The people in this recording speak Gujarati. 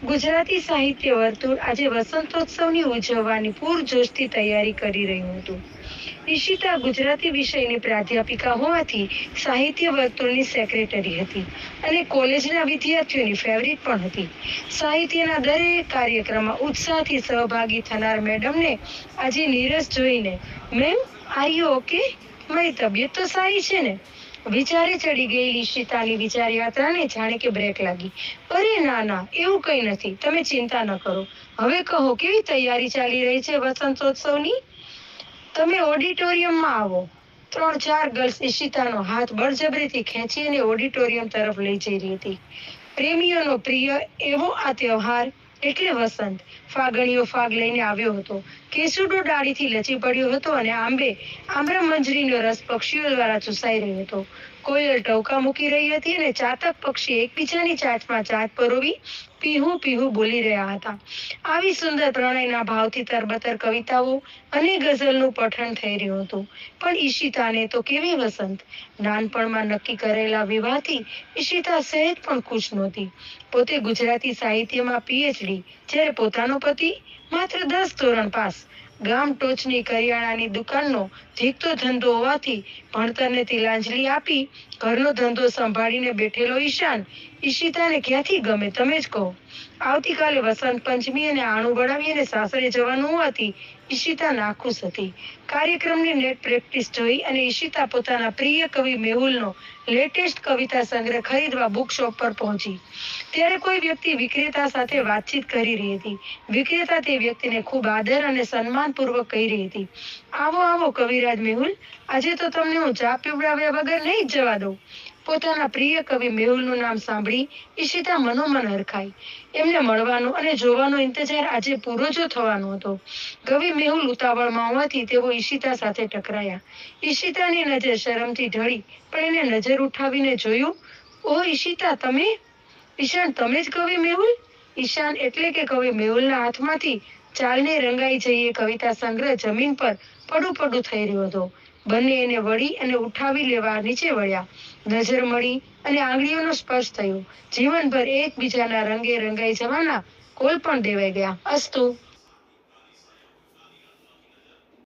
ગુજરાતી સાહિત્ય વર્તુળ આજે વસંતોત્સવની ઉજવવાની પૂરજોશથી તૈયારી કરી રહ્યું હતું. ઈશિતા ગુજરાતી વિષયની પ્રાધ્યાપિકા હોવાથી સાહિત્ય વર્તુળની સેક્રેટરી હતી અને કોલેજના વિદ્યાર્થીઓની ફેવરિટ પણ હતી. સાહિત્યના દરેક કાર્યક્રમમાં ઉત્સાહથી સહભાગી થનાર મેડમને આજે નીરસ જોઈને, મેમ આર યુ ઓકે? મારી તબિયત તો સારી છે ને? વિચારે ચડી ગયેલી ઈશિતાની વિચાર યાત્રાને જાણે કે બ્રેક લાગી. અરે ના ના, એવું કંઈ નથી, તમે ચિંતા ન કરો. હવે કહો, કેવી તૈયારી ચાલી રહી છે વસંતોત્સવની? તમે ઓડિટોરિયમમાં આવો. 3-4 ગર્લ્સ ઈશિતાનો હાથ બળજબરીથી ખેંચી અને ઓડિટોરિયમ તરફ લઈ જઈ રહી હતી. પ્રેમીઓનો પ્રિય એવો આ તહેવાર એટલે વસંત. ફાગણીઓ ફાગ લઈને આવ્યો હતો. કેસુડો ડાળીથી લચી પડ્યો હતો અને આમ્ર મંજરીનો રસ પક્ષીઓ દ્વારા ચૂસાઈ રહ્યો હતો. કોયલ ટવકા મૂકી રહી હતી અને ચાતક પક્ષી એકબીજાની ચાંચમાં ચાંચ પરોવી પીહું પીહું બોલી રહ્યા હતા. આવી સુંદર પ્રણયના ભાવથી તરબતર કવિતાઓ અને ગઝલનું પઠન થઈ રહ્યું હતું. પણ ઈશિતાને તો કેવી વસંત! નાનપણમાં નક્કી કરેલા વિવાહથી ઈશિતા સહેજ પણ ખુશ નહોતી. પોતે ગુજરાતી સાહિત્યમાં પીએચડી, જ્યારે પોતાનો પતિ માત્ર 10 ધોરણ પાસ. ગામ ટોચની કરિયાણાની દુકાનનો ધીકતો ધંધો હોવાથી ભણતરને તિલાંજલિ આપી ઘરનો ધંધો સંભાળીને બેઠેલો ઈશિતાને ક્યાંથી ગમે, તમે જ કહો. આવતીકાલે વસંત પંચમી અને આણું બનાવીને સાસરે જવાનું હોવાથી ઈશિતા નાખુશ હતી. કાર્યક્રમની નેટ પ્રેક્ટિસ જોઈ અને ઈશિતા પોતાના પ્રિય કવિ મેહુલનો લેટેસ્ટ કવિતા સંગ્રહ ખરીદવા બુક શોપ પર પહોંચી. ત્યારે કોઈ વ્યક્તિ વિક્રેતા સાથે વાતચીત કરી રહી હતી. વિક્રેતા તે વ્યક્તિને ખૂબ આદર અને સન્માનપૂર્વક કહી રહી હતી, આવો આવો કવિરાજ મેહુલ, આજે તો તમને હું ચા પીવડાવ્યા વગર નહીં જ જવા દઉં. પોતાના પ્રિય કવિ મેહુલનું નામ સાંભળી ઈશિતા મનોમન હરખાઈ. એમને મળવાનો અને જોવાનો ઇંતજાર આજે પૂરો જ થવાનો હતો. કવિ મેહુલ ઉતાવળમાં હોવાથી તેઓ ઈશિતા સાથે ટકરાયા. ઈશિતાની નજર શરમથી ઢળી, પણ એને નજર ઉઠાવીને જોયું. ઓહ ઈશિતા, તમે? ઈશાન, તમે જ કવિ મેહુલ? ઈશાન એટલે કે કવિ મેહુલના હાથમાંથી ચાલને રંગાઈ જઈએ કવિતા સંગ્રહ જમીન પર પડું થઈ રહ્યો હતો. બંને એને વળી અને ઉઠાવી લેવા નીચે વળ્યા. નજર મળી અને આંગળીઓનો સ્પર્શ થયો. જીવનભર એકબીજાના રંગે રંગાઈ જવાના કોલ પણ દેવાઈ ગયા. અસ્તુ.